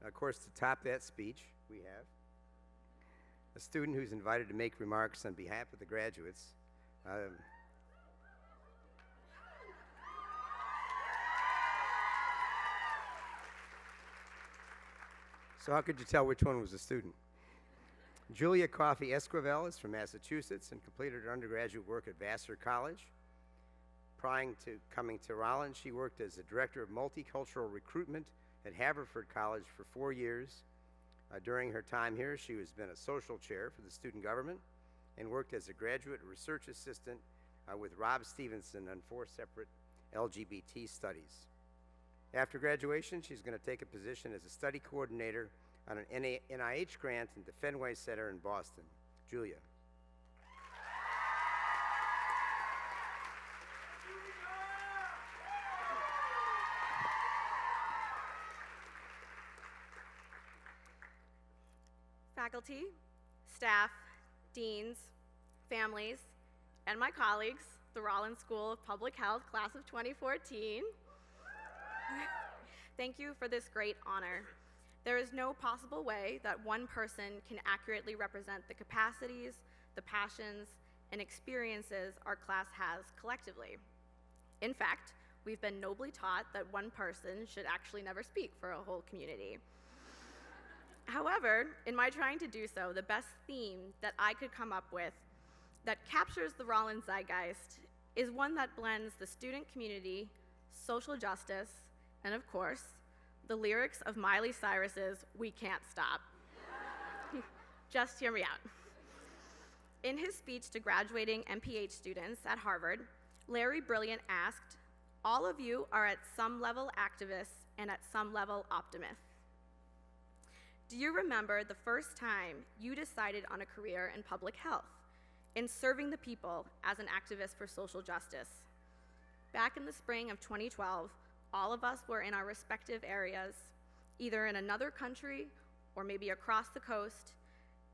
Of course, to top that speech, we have a student who's invited to make remarks on behalf of the graduates. So how could you tell which one was a student? Julia Coffey-Esquivel is from Massachusetts and completed her undergraduate work at Vassar College. Prior to coming to Rollins, she worked as the Director of Multicultural Recruitment at Haverford College for 4 years. During her time here, she has been a social chair for the student government and worked as a graduate research assistant with Rob Stevenson on 4 separate LGBT studies. After graduation, she's going to take a position as a study coordinator on an NIH grant in the Fenway Center in Boston. Julia. Faculty, staff, deans, families, and my colleagues, the Rollins School of Public Health, class of 2014. Thank you for this great honor. There is no possible way that one person can accurately represent the capacities, the passions, and experiences our class has collectively. In fact, we've been nobly taught that one person should actually never speak for a whole community. However, in my trying to do so, the best theme that I could come up with that captures the Rollins zeitgeist is one that blends the student community, social justice, and of course, the lyrics of Miley Cyrus's "We Can't Stop." Just hear me out. In his speech to graduating MPH students at Harvard, Larry Brilliant asked, "All of you are at some level activists and at some level optimists." Do you remember the first time you decided on a career in public health, in serving the people as an activist for social justice? Back in the spring of 2012, all of us were in our respective areas, either in another country or maybe across the coast,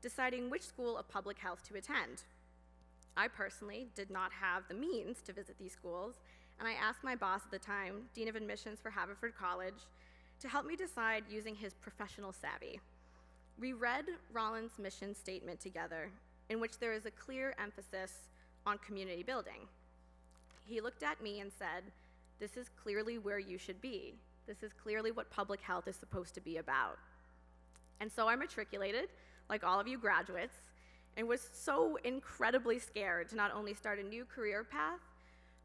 deciding which school of public health to attend. I personally did not have the means to visit these schools, and I asked my boss at the time, Dean of Admissions for Haverford College, to help me decide using his professional savvy. We read Rollins' mission statement together, in which there is a clear emphasis on community building. He looked at me and said, "This is clearly where you should be. This is clearly what public health is supposed to be about." And so I matriculated, like all of you graduates, and was so incredibly scared to not only start a new career path,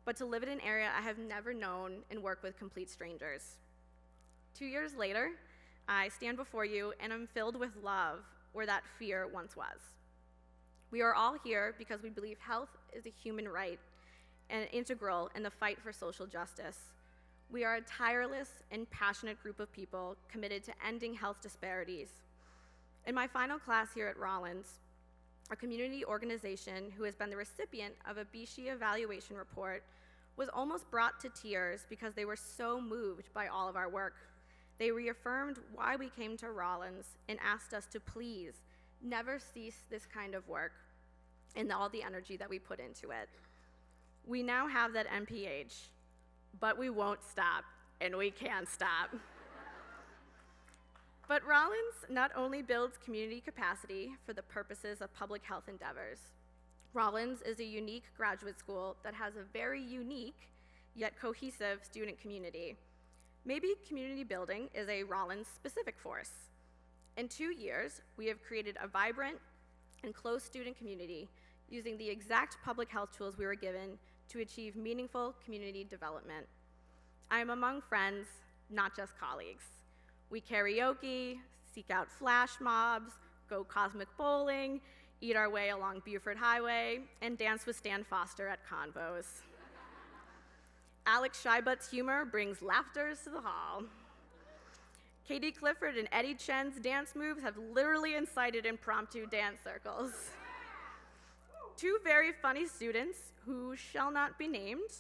but to live in an area I have never known and work with complete strangers. 2 years later, I stand before you and am filled with love where that fear once was. We are all here because we believe health is a human right and integral in the fight for social justice. We are a tireless and passionate group of people committed to ending health disparities. In my final class here at Rollins, a community organization who has been the recipient of a BSHE evaluation report was almost brought to tears because they were so moved by all of our work. They reaffirmed why we came to Rollins and asked us to please never cease this kind of work and all the energy that we put into it. We now have that MPH, but we won't stop, and we can't stop. But Rollins not only builds community capacity for the purposes of public health endeavors. Rollins is a unique graduate school that has a very unique yet cohesive student community. Maybe community building is a Rollins-specific force. In 2 years, we have created a vibrant and close student community using the exact public health tools we were given to achieve meaningful community development. I am among friends, not just colleagues. We karaoke, seek out flash mobs, go cosmic bowling, eat our way along Buford Highway, and dance with Stan Foster at convos. Alex Scheibut's humor brings laughters to the hall. Katie Clifford and Eddie Chen's dance moves have literally incited impromptu dance circles. 2 very funny students, who shall not be named,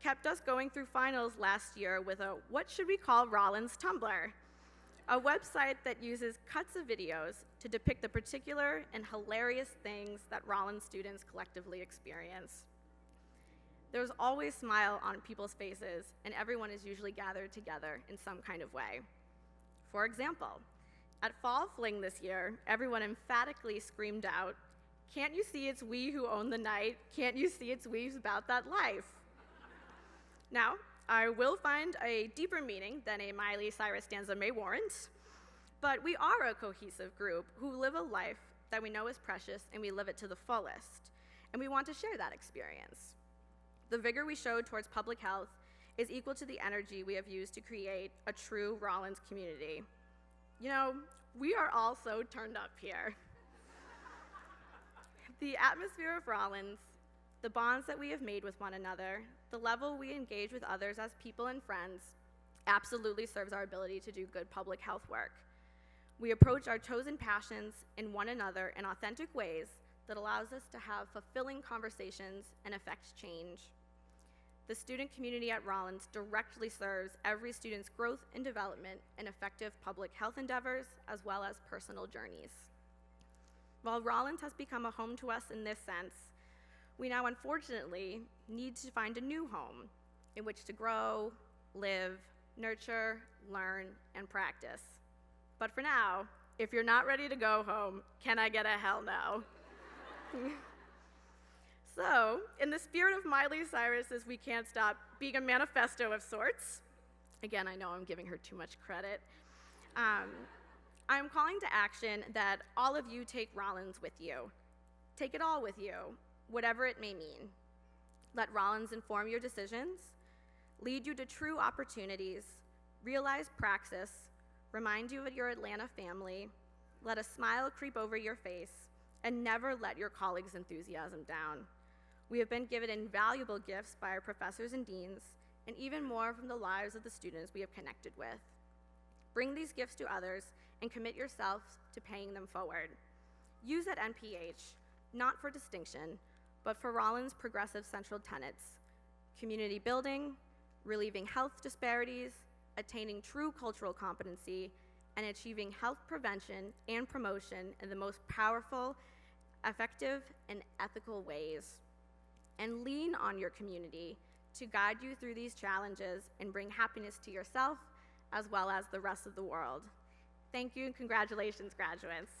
kept us going through finals last year with a "What should we call Rollins" Tumblr, a website that uses cuts of videos to depict the particular and hilarious things that Rollins students collectively experience. There's always a smile on people's faces, and everyone is usually gathered together in some kind of way. For example, At Fall Fling this year, everyone emphatically screamed out, "Can't you see it's we who own the night? Can't you see it's we's about that life?" Now, I will find a deeper meaning than a Miley Cyrus stanza may warrant, but we are a cohesive group who live a life that we know is precious and we live it to the fullest, and we want to share that experience. The vigor we showed towards public health is equal to the energy we have used to create a true Rollins community. You know, we are all so turned up here. The atmosphere of Rollins, the bonds that we have made with one another, the level we engage with others as people and friends, absolutely serves our ability to do good public health work. We approach our chosen passions in one another in authentic ways that allows us to have fulfilling conversations and affect change. The student community at Rollins directly serves every student's growth and development in effective public health endeavors, as well as personal journeys. While Rollins has become a home to us in this sense, we now unfortunately need to find a new home in which to grow, live, nurture, learn, and practice. But for now, if you're not ready to go home, can I get a hell no? So, in the spirit of Miley Cyrus's "We Can't Stop" being a manifesto of sorts, again, I know I'm giving her too much credit, I'm calling to action that all of you take Rollins with you. Take it all with you, whatever it may mean. Let Rollins inform your decisions, lead you to true opportunities, realize praxis, remind you of your Atlanta family, let a smile creep over your face, and never let your colleagues' enthusiasm down. We have been given invaluable gifts by our professors and deans, and even more from the lives of the students we have connected with. Bring these gifts to others and commit yourselves to paying them forward. Use at NPH, not for distinction, but for Rollins' progressive central tenets: community building, relieving health disparities, attaining true cultural competency, and achieving health prevention and promotion in the most powerful, effective, and ethical ways. And lean on your community to guide you through these challenges and bring happiness to yourself as well as the rest of the world. Thank you and congratulations, graduates.